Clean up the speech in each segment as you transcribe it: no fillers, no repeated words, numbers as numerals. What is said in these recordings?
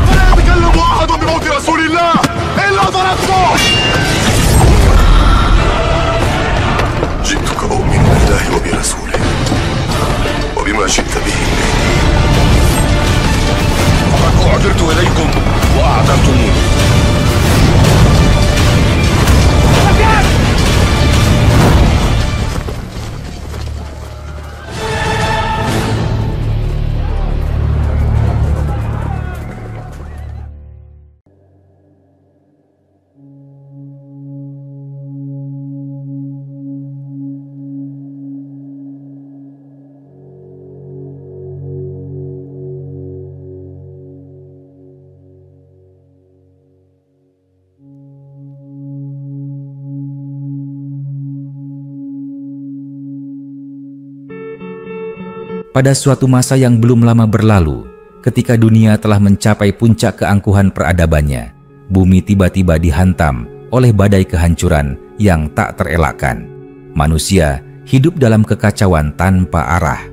فلا يتكلم أحد بموت رسول الله إلا ضربته. جئتك أؤمن بالله وبرسوله وبما شئت به. فقد أعذرت إليكم وأعذرتموني. Pada suatu masa yang belum lama berlalu, ketika dunia telah mencapai puncak keangkuhan peradabannya, bumi tiba-tiba dihantam oleh badai kehancuran yang tak terelakkan. Manusia hidup dalam kekacauan tanpa arah.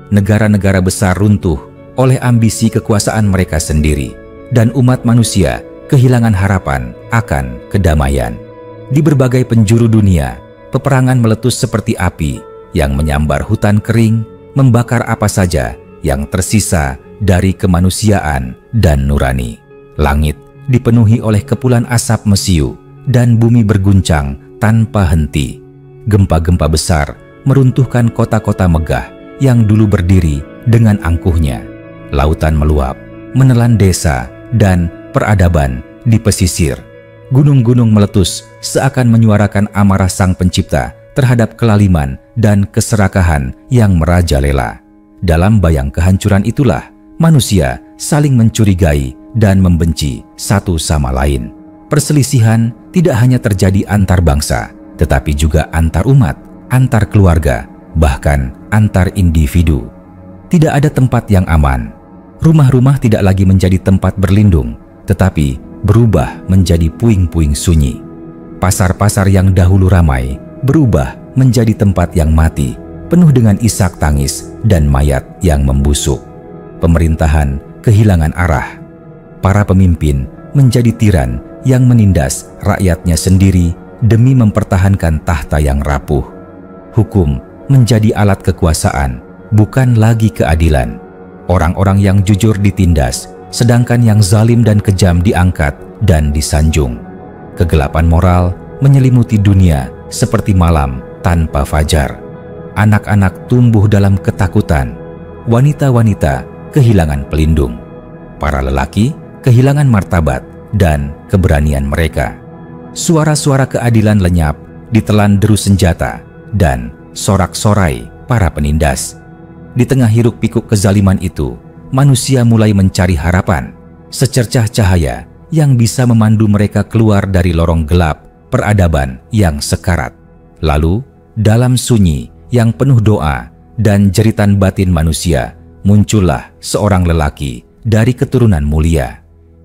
Negara-negara besar runtuh oleh ambisi kekuasaan mereka sendiri, dan umat manusia kehilangan harapan akan kedamaian. Di berbagai penjuru dunia, peperangan meletus seperti api yang menyambar hutan kering, membakar apa saja yang tersisa dari kemanusiaan dan nurani. Langit dipenuhi oleh kepulan asap mesiu dan bumi berguncang tanpa henti. Gempa-gempa besar meruntuhkan kota-kota megah yang dulu berdiri dengan angkuhnya. Lautan meluap, menelan desa dan peradaban di pesisir. Gunung-gunung meletus seakan menyuarakan amarah Sang Pencipta terhadap kelaliman dan keserakahan yang merajalela. Dalam bayang kehancuran itulah, manusia saling mencurigai dan membenci satu sama lain. Perselisihan tidak hanya terjadi antar bangsa, tetapi juga antar umat, antar keluarga, bahkan antar individu. Tidak ada tempat yang aman. Rumah-rumah tidak lagi menjadi tempat berlindung, tetapi berubah menjadi puing-puing sunyi. Pasar-pasar yang dahulu ramai berubah menjadi tempat yang mati, penuh dengan isak tangis dan mayat yang membusuk. Pemerintahan kehilangan arah. Para pemimpin menjadi tiran yang menindas rakyatnya sendiri demi mempertahankan tahta yang rapuh. Hukum menjadi alat kekuasaan, bukan lagi keadilan. Orang-orang yang jujur ditindas, sedangkan yang zalim dan kejam diangkat dan disanjung. Kegelapan moral menyelimuti dunia seperti malam tanpa fajar. Anak-anak tumbuh dalam ketakutan. Wanita-wanita kehilangan pelindung. Para lelaki kehilangan martabat dan keberanian mereka. Suara-suara keadilan lenyap ditelan deru senjata dan sorak-sorai para penindas. Di tengah hiruk-pikuk kezaliman itu, manusia mulai mencari harapan, secercah cahaya yang bisa memandu mereka keluar dari lorong gelap peradaban yang sekarat. Lalu, dalam sunyi yang penuh doa dan jeritan batin manusia, muncullah seorang lelaki dari keturunan mulia.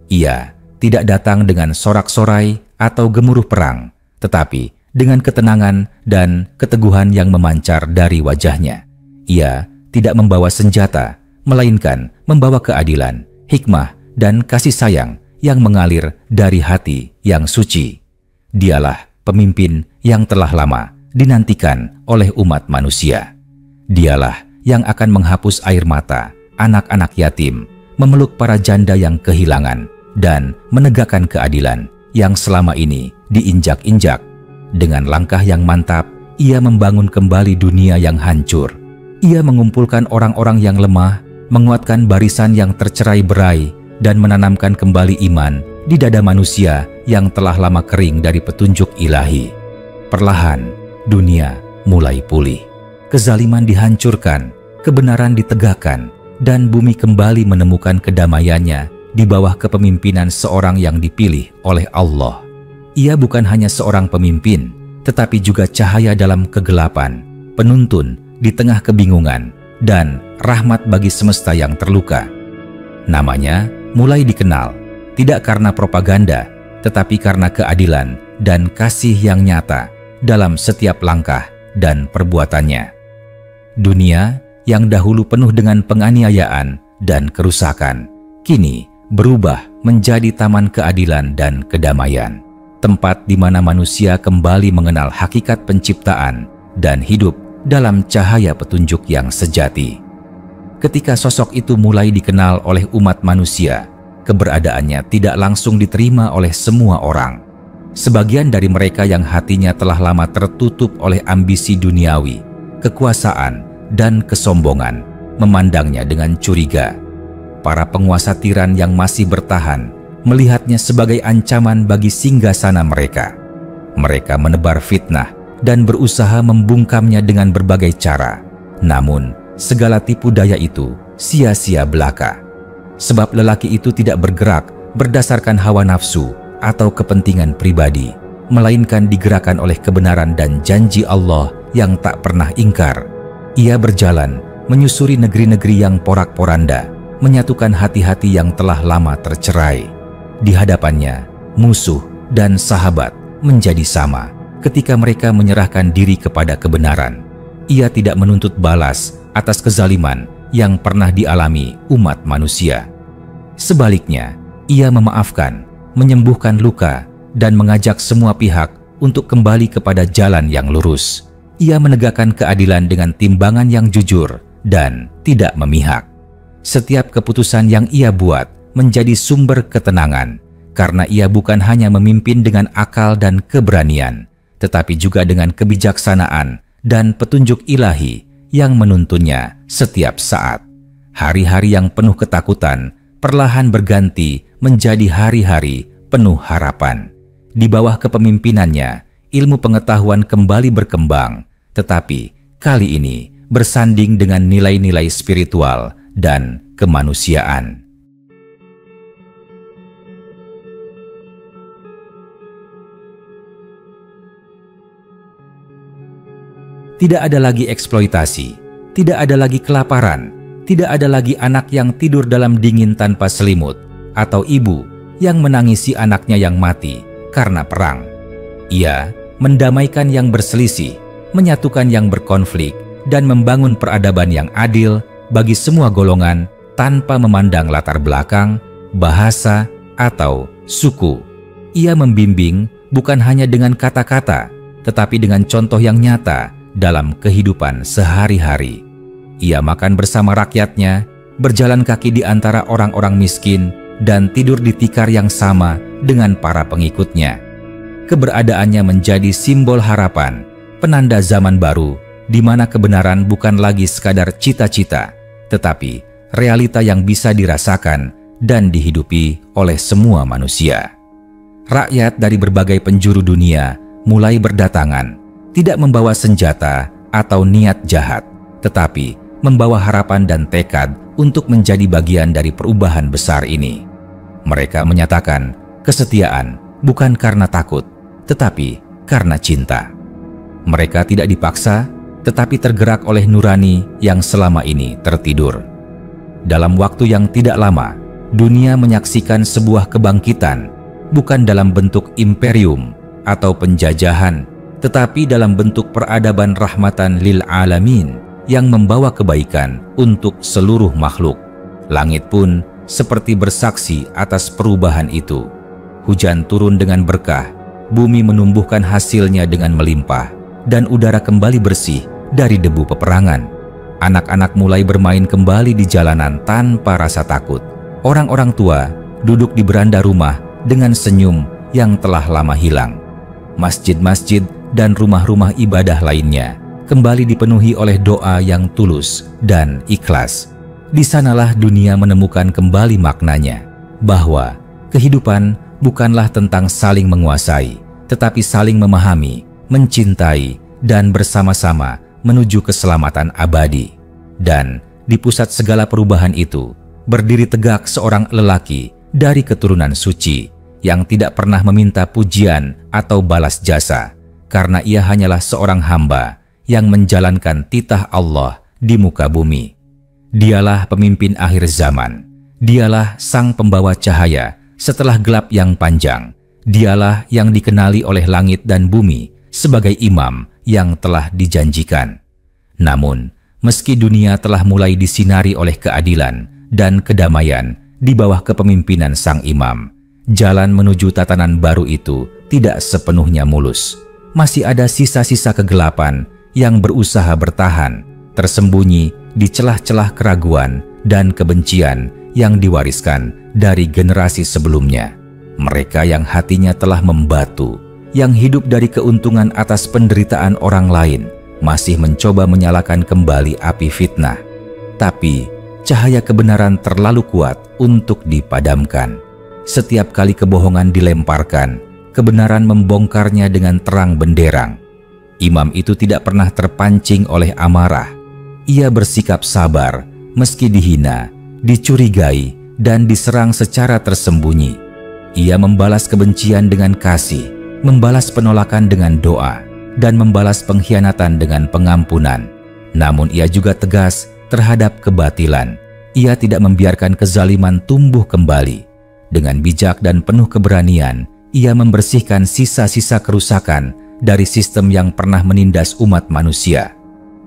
Ia tidak datang dengan sorak-sorai atau gemuruh perang, tetapi dengan ketenangan dan keteguhan yang memancar dari wajahnya. Ia tidak membawa senjata, melainkan membawa keadilan, hikmah, dan kasih sayang yang mengalir dari hati yang suci. Dialah pemimpin yang telah lama dinantikan oleh umat manusia. Dialah yang akan menghapus air mata anak-anak yatim, memeluk para janda yang kehilangan, dan menegakkan keadilan yang selama ini diinjak-injak. Dengan langkah yang mantap, ia membangun kembali dunia yang hancur. Ia mengumpulkan orang-orang yang lemah, menguatkan barisan yang tercerai-berai, dan menanamkan kembali iman di dada manusia yang telah lama kering dari petunjuk ilahi. Perlahan, dunia mulai pulih. Kezaliman dihancurkan, kebenaran ditegakkan, dan bumi kembali menemukan kedamaiannya di bawah kepemimpinan seorang yang dipilih oleh Allah. Ia bukan hanya seorang pemimpin, tetapi juga cahaya dalam kegelapan, penuntun di tengah kebingungan, dan rahmat bagi semesta yang terluka. Namanya mulai dikenal, tidak karena propaganda, tetapi karena keadilan dan kasih yang nyata dalam setiap langkah dan perbuatannya. Dunia yang dahulu penuh dengan penganiayaan dan kerusakan, kini berubah menjadi taman keadilan dan kedamaian, tempat di mana manusia kembali mengenal hakikat penciptaan dan hidup dalam cahaya petunjuk yang sejati. Ketika sosok itu mulai dikenal oleh umat manusia, keberadaannya tidak langsung diterima oleh semua orang. Sebagian dari mereka yang hatinya telah lama tertutup oleh ambisi duniawi, kekuasaan, dan kesombongan memandangnya dengan curiga. Para penguasa tiran yang masih bertahan melihatnya sebagai ancaman bagi singgasana mereka. Mereka menebar fitnah dan berusaha membungkamnya dengan berbagai cara. Namun, segala tipu daya itu sia-sia belaka. Sebab lelaki itu tidak bergerak berdasarkan hawa nafsu atau kepentingan pribadi, melainkan digerakkan oleh kebenaran dan janji Allah yang tak pernah ingkar. Ia berjalan menyusuri negeri-negeri yang porak-poranda, menyatukan hati-hati yang telah lama tercerai. Di hadapannya, musuh dan sahabat menjadi sama ketika mereka menyerahkan diri kepada kebenaran. Ia tidak menuntut balas atas kezaliman yang pernah dialami umat manusia. Sebaliknya, ia memaafkan, menyembuhkan luka, dan mengajak semua pihak untuk kembali kepada jalan yang lurus. Ia menegakkan keadilan dengan timbangan yang jujur dan tidak memihak. Setiap keputusan yang ia buat menjadi sumber ketenangan, karena ia bukan hanya memimpin dengan akal dan keberanian, tetapi juga dengan kebijaksanaan dan petunjuk ilahi yang menuntunnya setiap saat. Hari-hari yang penuh ketakutan perlahan berganti menjadi hari-hari penuh harapan. Di bawah kepemimpinannya, ilmu pengetahuan kembali berkembang, tetapi kali ini bersanding dengan nilai-nilai spiritual dan kemanusiaan. Tidak ada lagi eksploitasi, tidak ada lagi kelaparan, tidak ada lagi anak yang tidur dalam dingin tanpa selimut, atau ibu yang menangisi anaknya yang mati karena perang. Ia mendamaikan yang berselisih, menyatukan yang berkonflik, dan membangun peradaban yang adil bagi semua golongan tanpa memandang latar belakang, bahasa, atau suku. Ia membimbing bukan hanya dengan kata-kata, tetapi dengan contoh yang nyata dalam kehidupan sehari-hari. Ia makan bersama rakyatnya, berjalan kaki di antara orang-orang miskin, dan tidur di tikar yang sama dengan para pengikutnya. Keberadaannya menjadi simbol harapan, penanda zaman baru, di mana kebenaran bukan lagi sekadar cita-cita, tetapi realita yang bisa dirasakan dan dihidupi oleh semua manusia. Rakyat dari berbagai penjuru dunia mulai berdatangan, tidak membawa senjata atau niat jahat, tetapi membawa harapan dan tekad untuk menjadi bagian dari perubahan besar ini. Mereka menyatakan kesetiaan bukan karena takut, tetapi karena cinta. Mereka tidak dipaksa, tetapi tergerak oleh nurani yang selama ini tertidur. Dalam waktu yang tidak lama, dunia menyaksikan sebuah kebangkitan, bukan dalam bentuk imperium atau penjajahan, tetapi dalam bentuk peradaban rahmatan lil alamin yang membawa kebaikan untuk seluruh makhluk. Langit pun seperti bersaksi atas perubahan itu. Hujan turun dengan berkah, bumi menumbuhkan hasilnya dengan melimpah, dan udara kembali bersih dari debu peperangan. Anak-anak mulai bermain kembali di jalanan tanpa rasa takut. Orang-orang tua duduk di beranda rumah dengan senyum yang telah lama hilang. Masjid-masjid dan rumah-rumah ibadah lainnya kembali dipenuhi oleh doa yang tulus dan ikhlas. Di sanalah dunia menemukan kembali maknanya, bahwa kehidupan bukanlah tentang saling menguasai, tetapi saling memahami, mencintai, dan bersama-sama menuju keselamatan abadi. Dan di pusat segala perubahan itu, berdiri tegak seorang lelaki dari keturunan suci yang tidak pernah meminta pujian atau balas jasa, karena ia hanyalah seorang hamba yang menjalankan titah Allah di muka bumi. Dialah pemimpin akhir zaman. Dialah sang pembawa cahaya setelah gelap yang panjang. Dialah yang dikenali oleh langit dan bumi sebagai imam yang telah dijanjikan. Namun, meski dunia telah mulai disinari oleh keadilan dan kedamaian di bawah kepemimpinan sang imam. Jalan menuju tatanan baru itu tidak sepenuhnya mulus. Masih ada sisa-sisa kegelapan yang berusaha bertahan, tersembunyi di celah-celah keraguan dan kebencian yang diwariskan dari generasi sebelumnya. Mereka yang hatinya telah membatu, yang hidup dari keuntungan atas penderitaan orang lain, masih mencoba menyalakan kembali api fitnah. Tapi cahaya kebenaran terlalu kuat untuk dipadamkan. Setiap kali kebohongan dilemparkan, kebenaran membongkarnya dengan terang benderang. Imam itu tidak pernah terpancing oleh amarah. Ia bersikap sabar meski dihina, dicurigai, dan diserang secara tersembunyi. Ia membalas kebencian dengan kasih, membalas penolakan dengan doa, dan membalas pengkhianatan dengan pengampunan. Namun ia juga tegas terhadap kebatilan. Ia tidak membiarkan kezaliman tumbuh kembali. Dengan bijak dan penuh keberanian, ia membersihkan sisa-sisa kerusakan dari sistem yang pernah menindas umat manusia.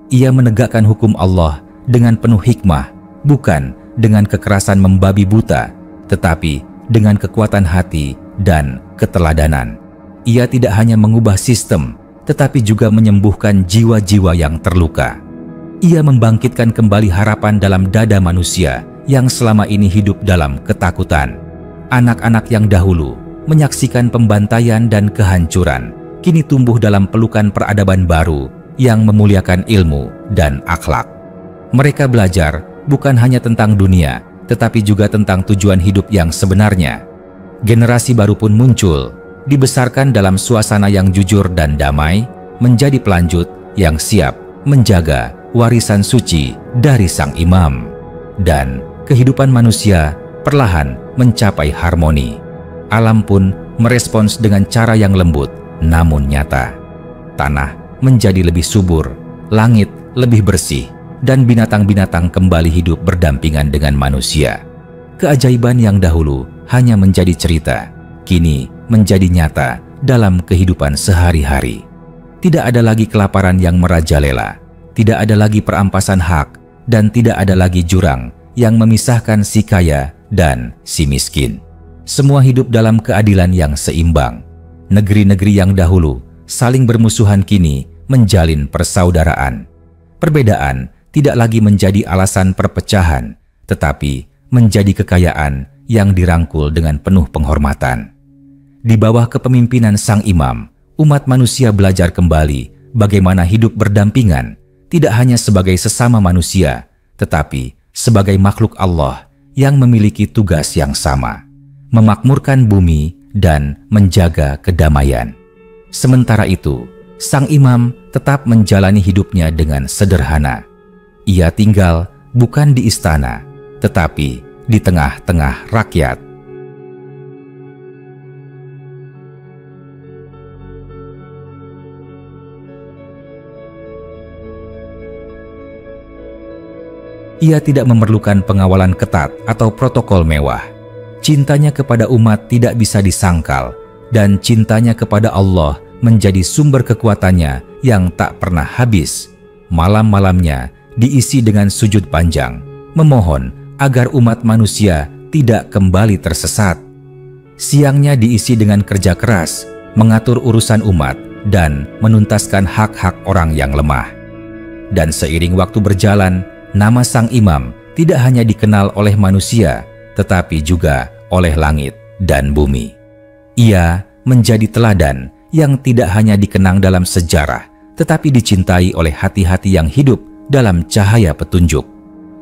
Ia menegakkan hukum Allah dengan penuh hikmah, bukan dengan kekerasan membabi buta, tetapi dengan kekuatan hati dan keteladanan. Ia tidak hanya mengubah sistem, tetapi juga menyembuhkan jiwa-jiwa yang terluka. Ia membangkitkan kembali harapan dalam dada manusia yang selama ini hidup dalam ketakutan. Anak-anak yang dahulu menyaksikan pembantaian dan kehancuran, kini tumbuh dalam pelukan peradaban baru yang memuliakan ilmu dan akhlak. Mereka belajar bukan hanya tentang dunia, tetapi juga tentang tujuan hidup yang sebenarnya. Generasi baru pun muncul, dibesarkan dalam suasana yang jujur dan damai, menjadi pelanjut yang siap menjaga warisan suci dari sang imam. Dan kehidupan manusia perlahan mencapai harmoni. Alam pun merespons dengan cara yang lembut namun nyata. Tanah menjadi lebih subur, langit lebih bersih, dan binatang-binatang kembali hidup berdampingan dengan manusia. Keajaiban yang dahulu hanya menjadi cerita, kini menjadi nyata dalam kehidupan sehari-hari. Tidak ada lagi kelaparan yang merajalela, tidak ada lagi perampasan hak, dan tidak ada lagi jurang yang memisahkan si kaya dan si miskin. Semua hidup dalam keadilan yang seimbang. Negeri-negeri yang dahulu saling bermusuhan kini menjalin persaudaraan. Perbedaan tidak lagi menjadi alasan perpecahan, tetapi menjadi kekayaan yang dirangkul dengan penuh penghormatan. Di bawah kepemimpinan sang imam, umat manusia belajar kembali bagaimana hidup berdampingan, tidak hanya sebagai sesama manusia, tetapi sebagai makhluk Allah yang memiliki tugas yang sama, memakmurkan bumi dan menjaga kedamaian. Sementara itu, sang imam tetap menjalani hidupnya dengan sederhana. Ia tinggal bukan di istana, tetapi di tengah-tengah rakyat. Ia tidak memerlukan pengawalan ketat atau protokol mewah. Cintanya kepada umat tidak bisa disangkal, dan cintanya kepada Allah menjadi sumber kekuatannya yang tak pernah habis. Malam-malamnya diisi dengan sujud panjang, memohon agar umat manusia tidak kembali tersesat. Siangnya diisi dengan kerja keras, mengatur urusan umat, dan menuntaskan hak-hak orang yang lemah. Dan seiring waktu berjalan, nama sang imam tidak hanya dikenal oleh manusia, tetapi juga oleh langit dan bumi. Ia menjadi teladan yang tidak hanya dikenang dalam sejarah, tetapi dicintai oleh hati-hati yang hidup dalam cahaya petunjuk.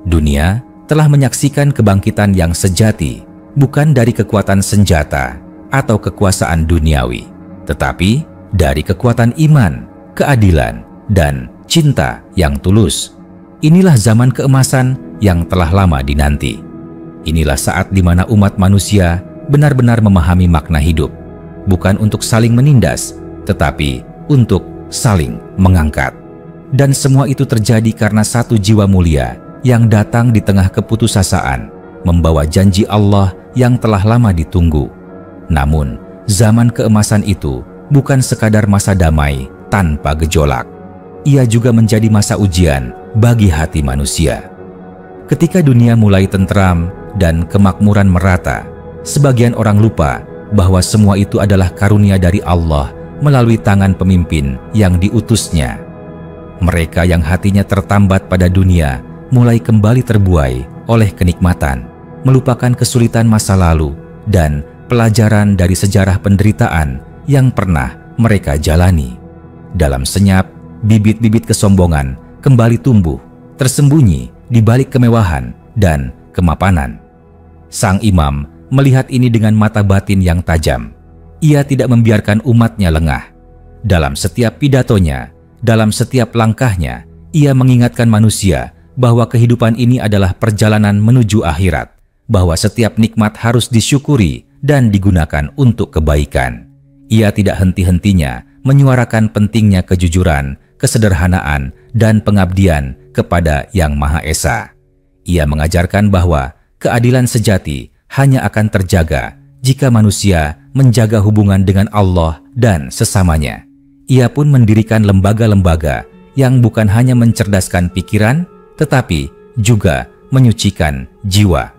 Dunia telah menyaksikan kebangkitan yang sejati, bukan dari kekuatan senjata atau kekuasaan duniawi, tetapi dari kekuatan iman, keadilan, dan cinta yang tulus. Inilah zaman keemasan yang telah lama dinanti. Inilah saat di mana umat manusia benar-benar memahami makna hidup, bukan untuk saling menindas, tetapi untuk saling mengangkat. Dan semua itu terjadi karena satu jiwa mulia yang datang di tengah keputusasaan, membawa janji Allah yang telah lama ditunggu. Namun, zaman keemasan itu bukan sekadar masa damai tanpa gejolak. Ia juga menjadi masa ujian bagi hati manusia. Ketika dunia mulai tentram dan kemakmuran merata, sebagian orang lupa bahwa semua itu adalah karunia dari Allah melalui tangan pemimpin yang diutusnya. Mereka yang hatinya tertambat pada dunia mulai kembali terbuai oleh kenikmatan, melupakan kesulitan masa lalu dan pelajaran dari sejarah penderitaan yang pernah mereka jalani. Dalam senyap, bibit-bibit kesombongan kembali tumbuh, tersembunyi di balik kemewahan dan kemapanan. Sang imam melihat ini dengan mata batin yang tajam. Ia tidak membiarkan umatnya lengah. Dalam setiap pidatonya, dalam setiap langkahnya, ia mengingatkan manusia bahwa kehidupan ini adalah perjalanan menuju akhirat, bahwa setiap nikmat harus disyukuri dan digunakan untuk kebaikan. Ia tidak henti-hentinya menyuarakan pentingnya kejujuran, kesederhanaan, dan pengabdian kepada Yang Maha Esa. Ia mengajarkan bahwa keadilan sejati hanya akan terjaga jika manusia menjaga hubungan dengan Allah dan sesamanya. Ia pun mendirikan lembaga-lembaga yang bukan hanya mencerdaskan pikiran, tetapi juga menyucikan jiwa.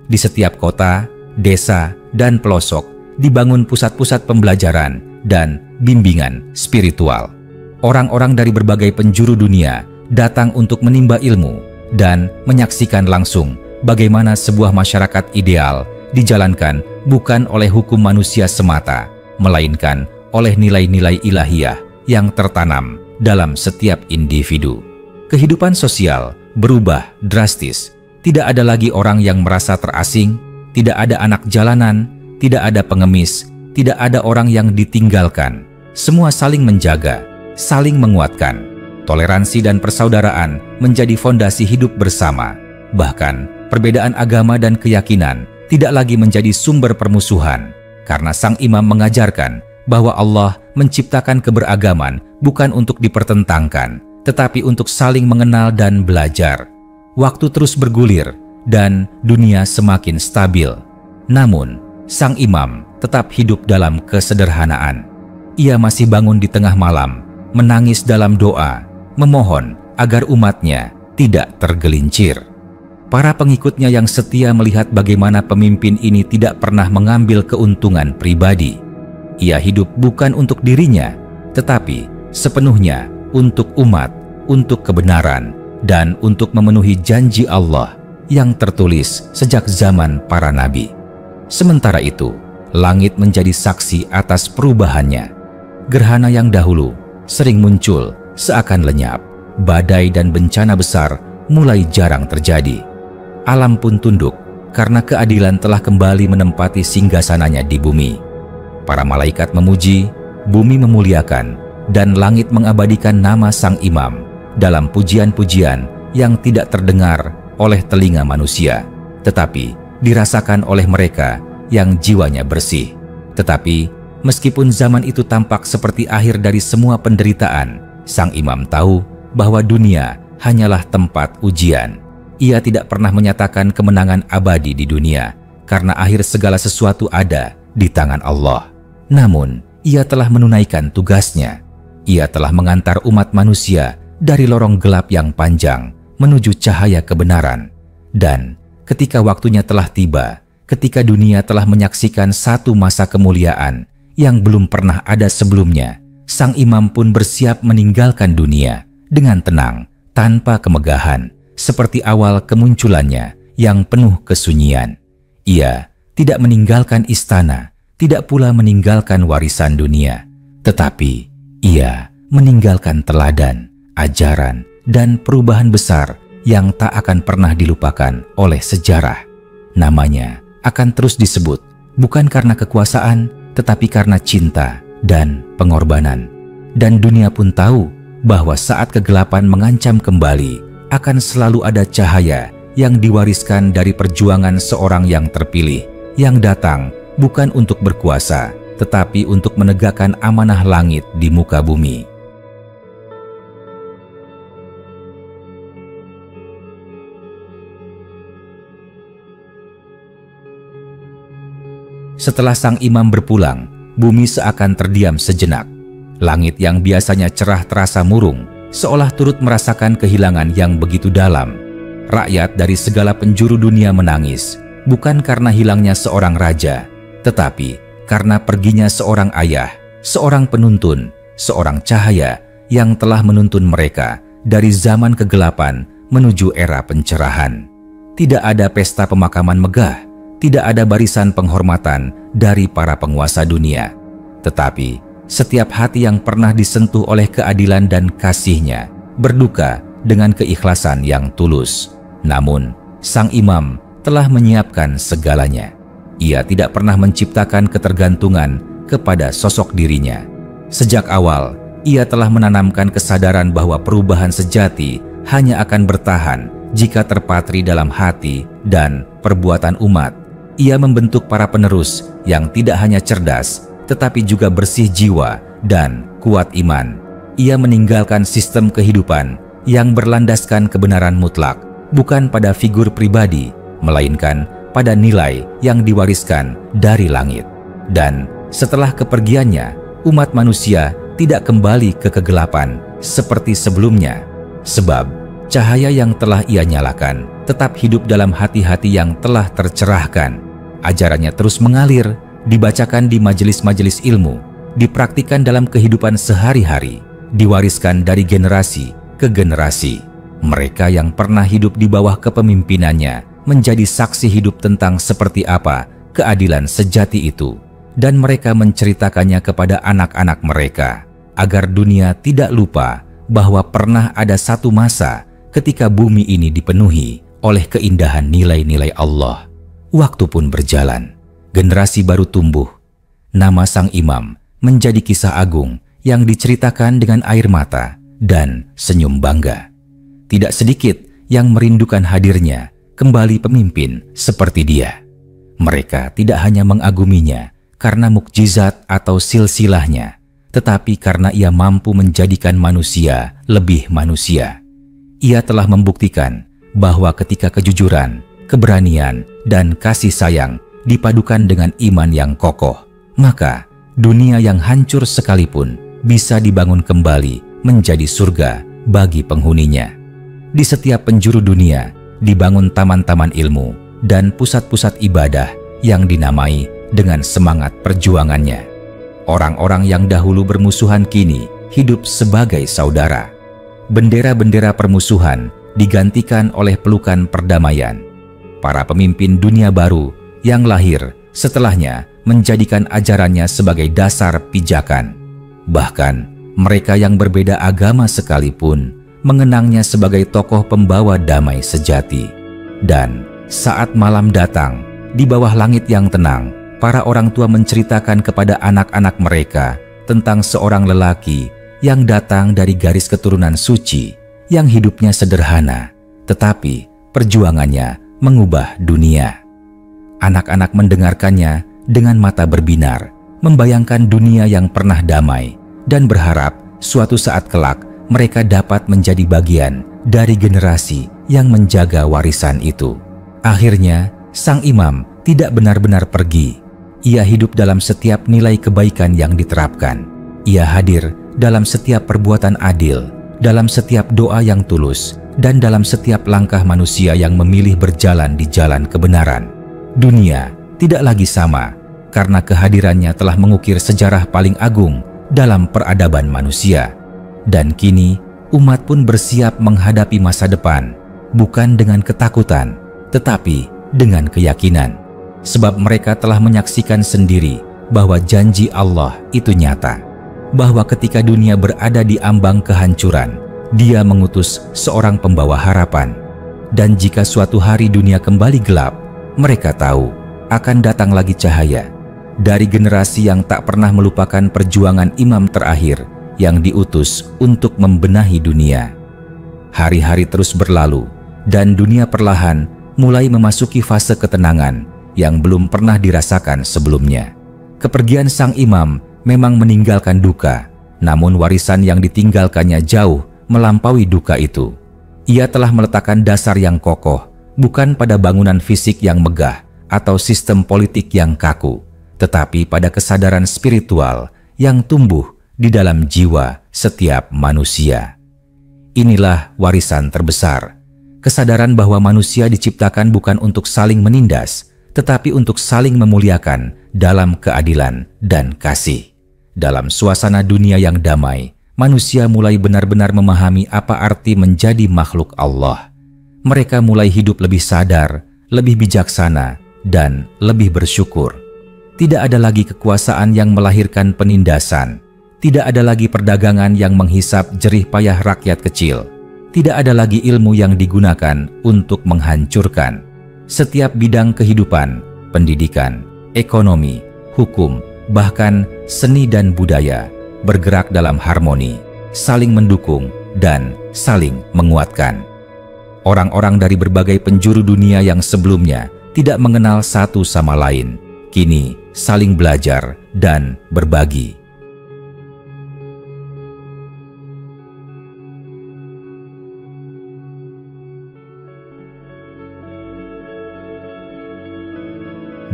Di setiap kota, desa, dan pelosok dibangun pusat-pusat pembelajaran dan bimbingan spiritual. Orang-orang dari berbagai penjuru dunia datang untuk menimba ilmu dan menyaksikan langsung bagaimana sebuah masyarakat ideal dijalankan bukan oleh hukum manusia semata, melainkan oleh nilai-nilai ilahiyah yang tertanam dalam setiap individu. Kehidupan sosial berubah drastis. Tidak ada lagi orang yang merasa terasing, tidak ada anak jalanan, tidak ada pengemis, tidak ada orang yang ditinggalkan. Semua saling menjaga, saling menguatkan. Toleransi dan persaudaraan menjadi fondasi hidup bersama. Bahkan, perbedaan agama dan keyakinan tidak lagi menjadi sumber permusuhan, karena sang imam mengajarkan bahwa Allah menciptakan keberagaman bukan untuk dipertentangkan, tetapi untuk saling mengenal dan belajar. Waktu terus bergulir dan dunia semakin stabil. Namun, sang imam tetap hidup dalam kesederhanaan. Ia masih bangun di tengah malam, menangis dalam doa, memohon agar umatnya tidak tergelincir. Para pengikutnya yang setia melihat bagaimana pemimpin ini tidak pernah mengambil keuntungan pribadi. Ia hidup bukan untuk dirinya, tetapi sepenuhnya untuk umat, untuk kebenaran, dan untuk memenuhi janji Allah yang tertulis sejak zaman para nabi. Sementara itu, langit menjadi saksi atas perubahannya. Gerhana yang dahulu sering muncul seakan lenyap. Badai dan bencana besar mulai jarang terjadi. Alam pun tunduk karena keadilan telah kembali menempati singgasananya di bumi. Para malaikat memuji, bumi memuliakan, dan langit mengabadikan nama sang imam dalam pujian-pujian yang tidak terdengar oleh telinga manusia, tetapi dirasakan oleh mereka yang jiwanya bersih. Tetapi meskipun zaman itu tampak seperti akhir dari semua penderitaan, sang imam tahu bahwa dunia hanyalah tempat ujian. Ia tidak pernah menyatakan kemenangan abadi di dunia, karena akhir segala sesuatu ada di tangan Allah. Namun, ia telah menunaikan tugasnya. Ia telah mengantar umat manusia dari lorong gelap yang panjang menuju cahaya kebenaran. Dan ketika waktunya telah tiba, ketika dunia telah menyaksikan satu masa kemuliaan yang belum pernah ada sebelumnya, sang imam pun bersiap meninggalkan dunia dengan tenang, tanpa kemegahan, seperti awal kemunculannya yang penuh kesunyian. Ia tidak meninggalkan istana, tidak pula meninggalkan warisan dunia, tetapi ia meninggalkan teladan, ajaran, dan perubahan besar yang tak akan pernah dilupakan oleh sejarah. Namanya akan terus disebut, bukan karena kekuasaan, tetapi karena cinta dan pengorbanan. Dan dunia pun tahu bahwa saat kegelapan mengancam kembali, akan selalu ada cahaya yang diwariskan dari perjuangan seorang yang terpilih, yang datang bukan untuk berkuasa, tetapi untuk menegakkan amanah langit di muka bumi. Setelah sang imam berpulang, bumi seakan terdiam sejenak. Langit yang biasanya cerah terasa murung, seolah turut merasakan kehilangan yang begitu dalam. rakyat dari segala penjuru dunia menangis, bukan karena hilangnya seorang raja, tetapi karena perginya seorang ayah, seorang penuntun, seorang cahaya yang telah menuntun mereka dari zaman kegelapan menuju era pencerahan. Tidak ada pesta pemakaman megah, tidak ada barisan penghormatan dari para penguasa dunia, tetapi setiap hati yang pernah disentuh oleh keadilan dan kasihnya berduka dengan keikhlasan yang tulus. Namun, sang imam telah menyiapkan segalanya. Ia tidak pernah menciptakan ketergantungan kepada sosok dirinya. Sejak awal, ia telah menanamkan kesadaran bahwa perubahan sejati hanya akan bertahan jika terpatri dalam hati dan perbuatan umat. Ia membentuk para penerus yang tidak hanya cerdas, tetapi juga bersih jiwa dan kuat iman. Ia meninggalkan sistem kehidupan yang berlandaskan kebenaran mutlak, bukan pada figur pribadi, melainkan pada nilai yang diwariskan dari langit. Dan setelah kepergiannya, umat manusia tidak kembali ke kegelapan seperti sebelumnya, sebab cahaya yang telah ia nyalakan tetap hidup dalam hati-hati yang telah tercerahkan. Ajarannya terus mengalir, dibacakan di majelis-majelis ilmu, dipraktikkan dalam kehidupan sehari-hari, diwariskan dari generasi ke generasi. Mereka yang pernah hidup di bawah kepemimpinannya menjadi saksi hidup tentang seperti apa keadilan sejati itu, dan mereka menceritakannya kepada anak-anak mereka, agar dunia tidak lupa bahwa pernah ada satu masa ketika bumi ini dipenuhi oleh keindahan nilai-nilai Allah. Waktu pun berjalan, generasi baru tumbuh. Nama sang imam menjadi kisah agung yang diceritakan dengan air mata dan senyum bangga. Tidak sedikit yang merindukan hadirnya kembali pemimpin seperti dia. Mereka tidak hanya mengaguminya karena mukjizat atau silsilahnya, tetapi karena ia mampu menjadikan manusia lebih manusia. Ia telah membuktikan bahwa ketika kejujuran, keberanian, dan kasih sayang dipadukan dengan iman yang kokoh, maka dunia yang hancur sekalipun bisa dibangun kembali menjadi surga bagi penghuninya. Di setiap penjuru dunia dibangun taman-taman ilmu dan pusat-pusat ibadah yang dinamai dengan semangat perjuangannya. Orang-orang yang dahulu bermusuhan kini hidup sebagai saudara. Bendera-bendera permusuhan digantikan oleh pelukan perdamaian. Para pemimpin dunia baru yang lahir setelahnya menjadikan ajarannya sebagai dasar pijakan. Bahkan mereka yang berbeda agama sekalipun mengenangnya sebagai tokoh pembawa damai sejati. Dan saat malam datang, di bawah langit yang tenang, para orang tua menceritakan kepada anak-anak mereka tentang seorang lelaki yang datang dari garis keturunan suci, yang hidupnya sederhana, tetapi perjuangannya mengubah dunia. Anak-anak mendengarkannya dengan mata berbinar, membayangkan dunia yang pernah damai, dan berharap suatu saat kelak mereka dapat menjadi bagian dari generasi yang menjaga warisan itu. Akhirnya, sang imam tidak benar-benar pergi. Ia hidup dalam setiap nilai kebaikan yang diterapkan. Ia hadir dalam setiap perbuatan adil, dalam setiap doa yang tulus, dan dalam setiap langkah manusia yang memilih berjalan di jalan kebenaran. Dunia tidak lagi sama, karena kehadirannya telah mengukir sejarah paling agung dalam peradaban manusia. Dan kini, umat pun bersiap menghadapi masa depan, bukan dengan ketakutan, tetapi dengan keyakinan. Sebab mereka telah menyaksikan sendiri bahwa janji Allah itu nyata, bahwa ketika dunia berada di ambang kehancuran, Dia mengutus seorang pembawa harapan. Dan jika suatu hari dunia kembali gelap, mereka tahu akan datang lagi cahaya dari generasi yang tak pernah melupakan perjuangan imam terakhir yang diutus untuk membenahi dunia. Hari-hari terus berlalu, dan dunia perlahan mulai memasuki fase ketenangan yang belum pernah dirasakan sebelumnya. Kepergian sang imam memang meninggalkan duka, namun warisan yang ditinggalkannya jauh melampaui duka itu. Ia telah meletakkan dasar yang kokoh, bukan pada bangunan fisik yang megah atau sistem politik yang kaku, tetapi pada kesadaran spiritual yang tumbuh di dalam jiwa setiap manusia. Inilah warisan terbesar, Kesadaran bahwa manusia diciptakan bukan untuk saling menindas, tetapi untuk saling memuliakan dalam keadilan dan kasih. Dalam suasana dunia yang damai, manusia mulai benar-benar memahami apa arti menjadi makhluk Allah. Mereka mulai hidup lebih sadar, lebih bijaksana, dan lebih bersyukur. Tidak ada lagi kekuasaan yang melahirkan penindasan. Tidak ada lagi perdagangan yang menghisap jerih payah rakyat kecil. Tidak ada lagi ilmu yang digunakan untuk menghancurkan. Setiap bidang kehidupan, pendidikan, ekonomi, hukum, bahkan seni dan budaya bergerak dalam harmoni, saling mendukung, dan saling menguatkan. Orang-orang dari berbagai penjuru dunia yang sebelumnya tidak mengenal satu sama lain, kini saling belajar dan berbagi.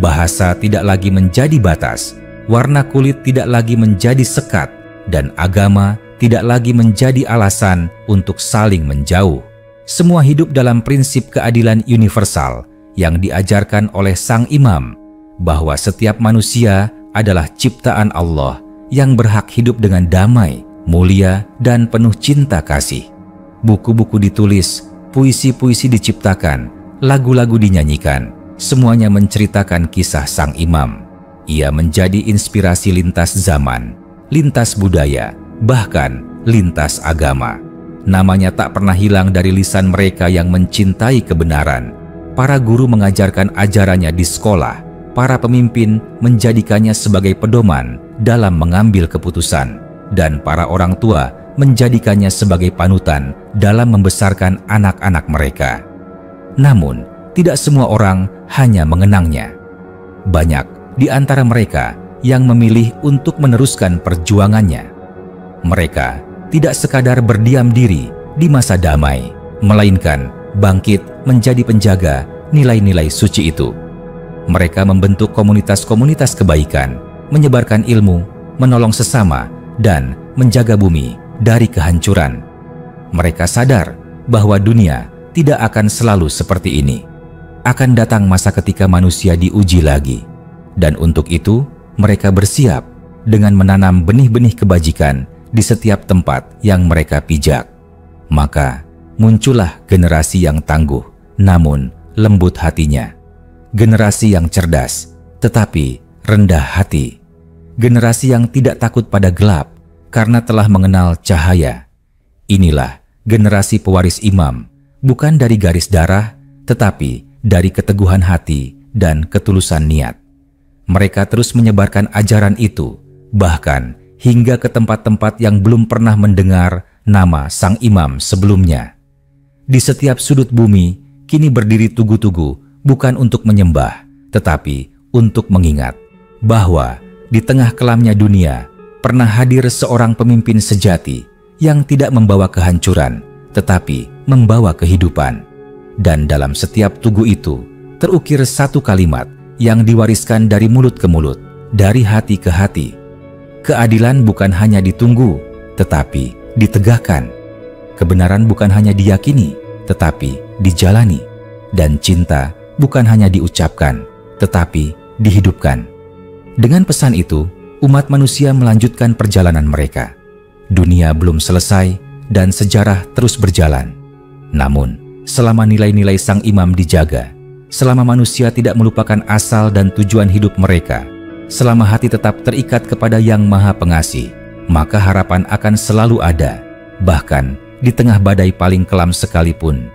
Bahasa tidak lagi menjadi batas, warna kulit tidak lagi menjadi sekat, dan agama tidak lagi menjadi alasan untuk saling menjauh. Semua hidup dalam prinsip keadilan universal yang diajarkan oleh Sang Imam, bahwa setiap manusia adalah ciptaan Allah yang berhak hidup dengan damai, mulia, dan penuh cinta kasih. Buku-buku ditulis, puisi-puisi diciptakan, lagu-lagu dinyanyikan. Semuanya menceritakan kisah Sang Imam. Ia menjadi inspirasi lintas zaman, lintas budaya, bahkan lintas agama. Namanya tak pernah hilang dari lisan mereka yang mencintai kebenaran. Para guru mengajarkan ajarannya di sekolah. Para pemimpin menjadikannya sebagai pedoman dalam mengambil keputusan. Dan para orang tua menjadikannya sebagai panutan dalam membesarkan anak-anak mereka. Namun, tidak semua orang hanya mengenangnya. Banyak di antara mereka yang memilih untuk meneruskan perjuangannya. Mereka tidak sekadar berdiam diri di masa damai, melainkan bangkit menjadi penjaga nilai-nilai suci itu. Mereka membentuk komunitas-komunitas kebaikan, menyebarkan ilmu, menolong sesama, dan menjaga bumi dari kehancuran. Mereka sadar bahwa dunia tidak akan selalu seperti ini. Akan datang masa ketika manusia diuji lagi. Dan untuk itu, mereka bersiap dengan menanam benih-benih kebajikan di setiap tempat yang mereka pijak. Maka, muncullah generasi yang tangguh, namun lembut hatinya. Generasi yang cerdas, tetapi rendah hati. Generasi yang tidak takut pada gelap, karena telah mengenal cahaya. Inilah generasi pewaris Imam, bukan dari garis darah, tetapi dari keteguhan hati dan ketulusan niat. Mereka terus menyebarkan ajaran itu, bahkan hingga ke tempat-tempat yang belum pernah mendengar nama Sang Imam sebelumnya. Di setiap sudut bumi, kini berdiri tugu-tugu bukan untuk menyembah, tetapi untuk mengingat bahwa di tengah kelamnya dunia pernah hadir seorang pemimpin sejati yang tidak membawa kehancuran, tetapi membawa kehidupan. Dan dalam setiap tugu itu terukir satu kalimat yang diwariskan dari mulut ke mulut, dari hati ke hati. Keadilan bukan hanya ditunggu, tetapi ditegakkan. Kebenaran bukan hanya diyakini, tetapi dijalani. Dan cinta bukan hanya diucapkan, tetapi dihidupkan. Dengan pesan itu, umat manusia melanjutkan perjalanan mereka. Dunia belum selesai dan sejarah terus berjalan. Namun, selama nilai-nilai Sang Imam dijaga, selama manusia tidak melupakan asal dan tujuan hidup mereka, selama hati tetap terikat kepada Yang Maha Pengasih, maka harapan akan selalu ada. Bahkan di tengah badai paling kelam sekalipun,